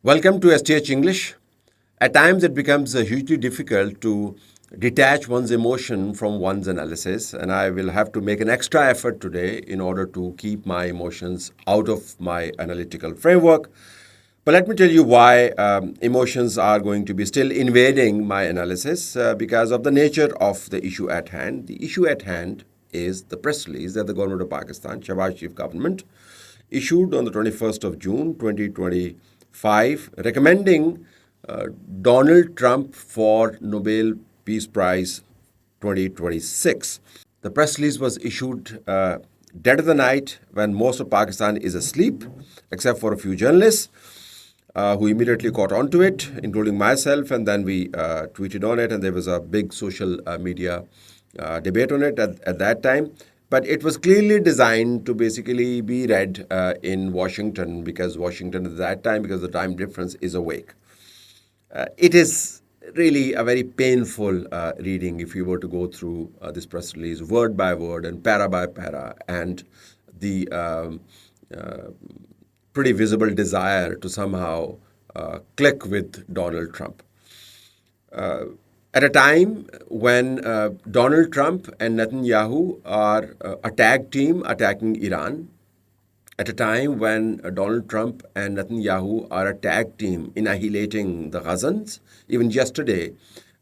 Welcome to STH English. At times, it becomes hugely difficult to detach one's emotion from one's analysis, and I will have to make an extra effort today in order to keep my emotions out of my analytical framework. But let me tell you why emotions are going to be still invading my analysis because of the nature of the issue at hand. The issue at hand is the press release that the government of Pakistan, Shahbaz Sharif government, issued on the 21st of June 2025 recommending Donald Trump for Nobel Peace Prize 2026. The press release was issued dead of the night when most of Pakistan is asleep, except for a few journalists who immediately caught onto it, including myself, and then we tweeted on it, and there was a big social media debate on it at that time. But it was clearly designed to basically be read in Washington because Washington at that time, because the time difference, is awake. It is really a very painful reading if you were to go through this press release word by word and para by para, and the pretty visible desire to somehow click with Donald Trump. At a time when Donald Trump and Netanyahu are a tag team attacking Iran, at a time when Donald Trump and Netanyahu are a tag team annihilating the Gazans, even yesterday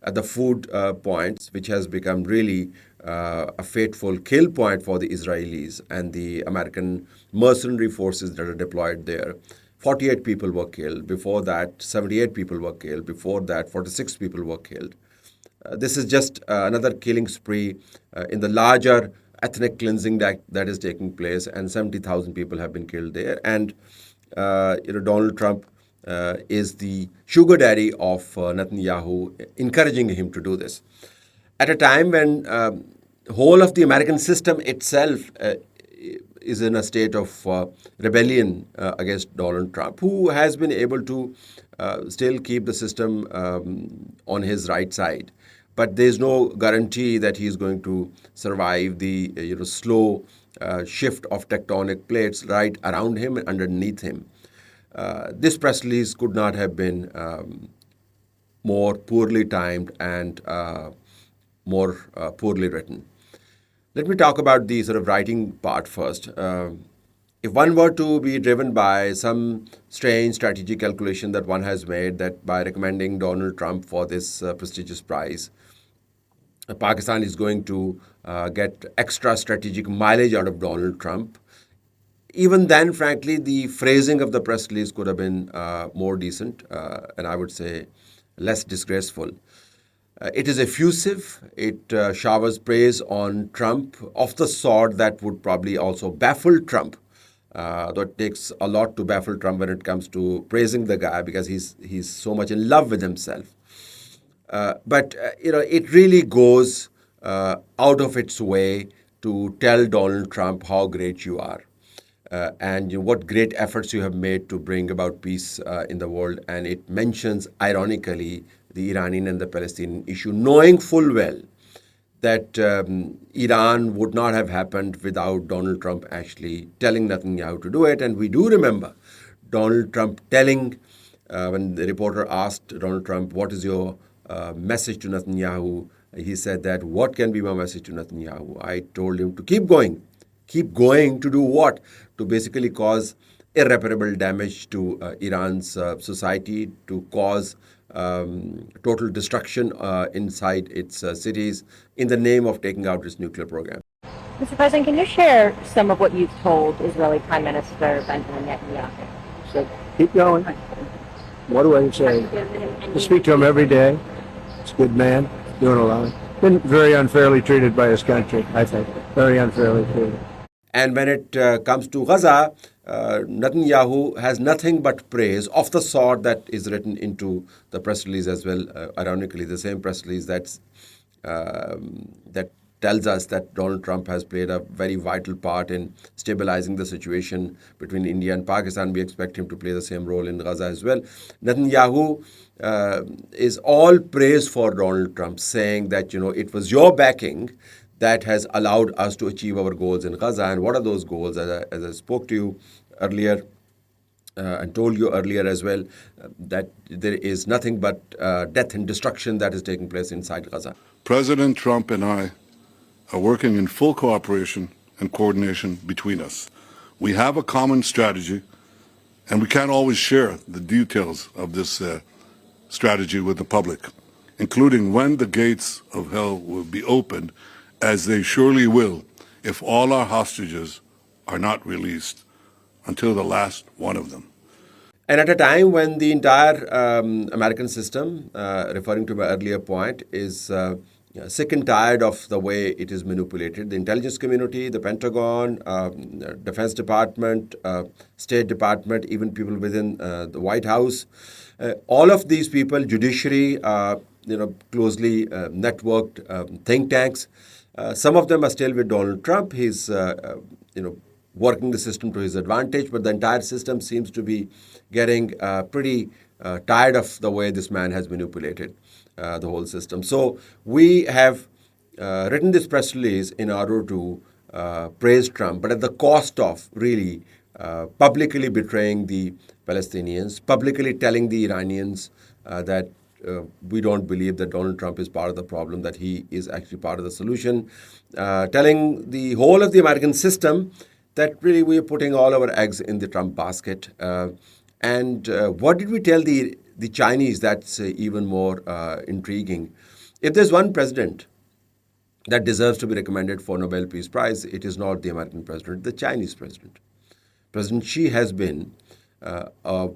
at the food points, which has become really a fateful kill point for the Israelis and the American mercenary forces that are deployed there. 48 people were killed. Before that, 78 people were killed. Before that, 46 people were killed. This is just another killing spree in the larger ethnic cleansing that is taking place, and 70,000 people have been killed there. And Donald Trump is the sugar daddy of Netanyahu, encouraging him to do this. At a time when whole of the American system itself is in a state of rebellion against Donald Trump, who has been able to still keep the system on his right side. But there's no guarantee that he's going to survive the slow shift of tectonic plates right around him and underneath him. This press release could not have been more poorly timed and more poorly written. Let me talk about the sort of writing part first. If one were to be driven by some strange strategic calculation that one has made, that by recommending Donald Trump for this prestigious prize, Pakistan is going to get extra strategic mileage out of Donald Trump, even then, frankly, the phrasing of the press release could have been more decent and I would say less disgraceful. It is effusive. It showers praise on Trump of the sort that would probably also baffle Trump. Though it takes a lot to baffle Trump when it comes to praising the guy because he's so much in love with himself. But it really goes out of its way to tell Donald Trump how great you are. And what great efforts you have made to bring about peace in the world. And it mentions, ironically, the Iranian and the Palestinian issue, knowing full well that Iran would not have happened without Donald Trump actually telling Netanyahu to do it. And we do remember Donald Trump telling, when the reporter asked Donald Trump, what is your message to Netanyahu? He said that, what can be my message to Netanyahu? I told him to keep going. Keep going to do what? To basically cause irreparable damage to Iran's society, to cause total destruction inside its cities in the name of taking out its nuclear program. Mr. President, can you share some of what you've told Israeli Prime Minister Benjamin Netanyahu? So keep going. What do I say? I speak to him every day. He's a good man, doing a lot. Been very unfairly treated by his country, I think. Very unfairly treated. And when it comes to Gaza, Netanyahu has nothing but praise of the sort that is written into the press release as well. Ironically, the same press release that tells us that Donald Trump has played a very vital part in stabilizing the situation between India and Pakistan. We expect him to play the same role in Gaza as well. Netanyahu is all praise for Donald Trump, saying that, it was your backing that has allowed us to achieve our goals in Gaza. And what are those goals? As I spoke to you earlier, and told you earlier as well that there is nothing but death and destruction that is taking place inside Gaza. President Trump and I are working in full cooperation and coordination between us. We have a common strategy, and we can't always share the details of this strategy with the public, including when the gates of hell will be opened, as they surely will if all our hostages are not released until the last one of them. And at a time when the entire American system, referring to my earlier point, is sick and tired of the way it is manipulated, the intelligence community, the Pentagon, Defense Department, State Department, even people within the White House, all of these people, judiciary, closely networked think tanks, some of them are still with Donald Trump. He's, working the system to his advantage, but the entire system seems to be getting pretty tired of the way this man has manipulated the whole system. So we have written this press release in order to praise Trump, but at the cost of really publicly betraying the Palestinians, publicly telling the Iranians that we don't believe that Donald Trump is part of the problem, that he is actually part of the solution, telling the whole of the American system that really we are putting all our eggs in the Trump basket. And what did we tell the Chinese that's even more intriguing? If there's one president that deserves to be recommended for Nobel Peace Prize, it is not the American president, the Chinese president. President Xi has been a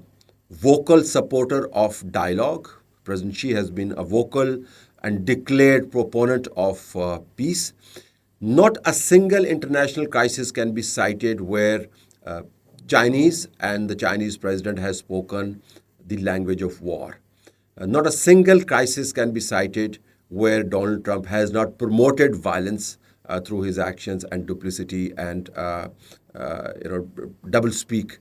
vocal supporter of dialogue. President Xi has been a vocal and declared proponent of peace. Not a single international crisis can be cited where Chinese and the Chinese president has spoken the language of war. Not a single crisis can be cited where Donald Trump has not promoted violence through his actions and duplicity and doublespeak,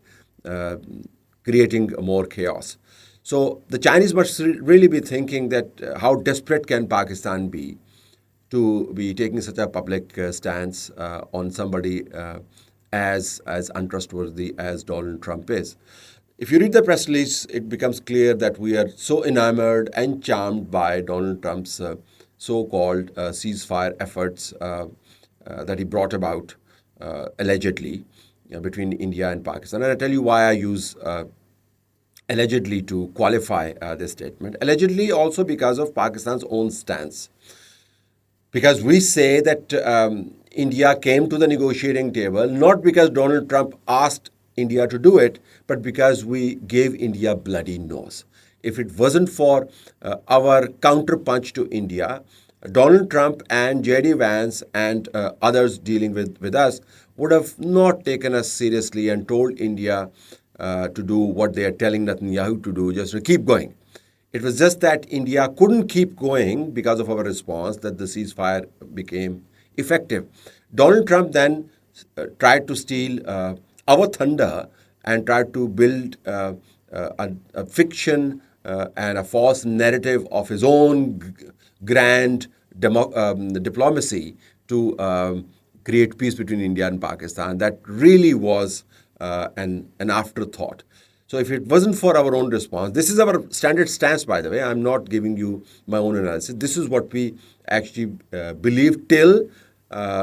creating more chaos. So the Chinese must really be thinking that how desperate can Pakistan be to be taking such a public stance on somebody as untrustworthy as Donald Trump is. If you read the press release, it becomes clear that we are so enamored and charmed by Donald Trump's so-called ceasefire efforts that he brought about allegedly between India and Pakistan. And I'll tell you why I use allegedly to qualify this statement. Allegedly also because of Pakistan's own stance. Because we say that India came to the negotiating table not because Donald Trump asked India to do it, but because we gave India bloody nose. If it wasn't for our counterpunch to India, Donald Trump and J.D. Vance and others dealing with us would have not taken us seriously and told India to do what they are telling Netanyahu to do, just to keep going. It was just that India couldn't keep going because of our response that the ceasefire became effective. Donald Trump then tried to steal our thunder and tried to build a fiction and a false narrative of his own grand diplomacy to create peace between India and Pakistan. That really was an afterthought. So if it wasn't for our own response, this is our standard stance, by the way. I'm not giving you my own analysis. This is what we actually believed till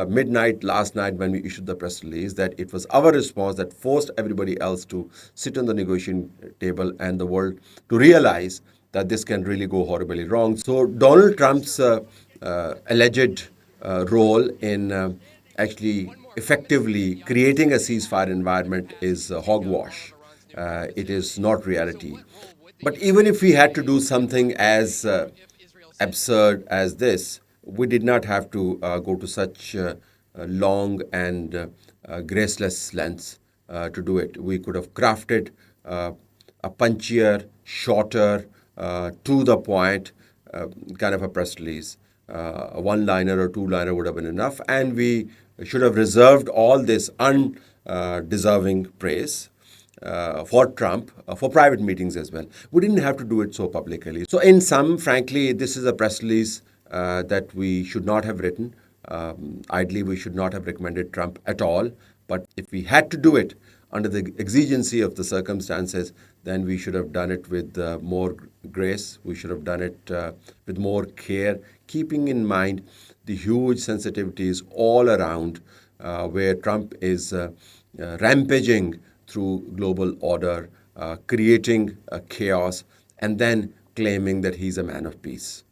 midnight last night when we issued the press release, that it was our response that forced everybody else to sit on the negotiating table and the world to realize that this can really go horribly wrong. So Donald Trump's alleged role in actually effectively creating a ceasefire environment is hogwash. It is not reality. But even if we had to do something as absurd as this, we did not have to go to such long and graceless lengths to do it. We could have crafted a punchier, shorter, to the point kind of a press release. A one-liner or two-liner would have been enough, and we should have reserved all this undeserving praise for Trump, for private meetings as well. We didn't have to do it so publicly. So in sum, frankly, this is a press release that we should not have written. Ideally, we should not have recommended Trump at all. But if we had to do it under the exigency of the circumstances, then we should have done it with more grace. We should have done it with more care, keeping in mind the huge sensitivities all around where Trump is rampaging through global order, creating chaos, and then claiming that he's a man of peace.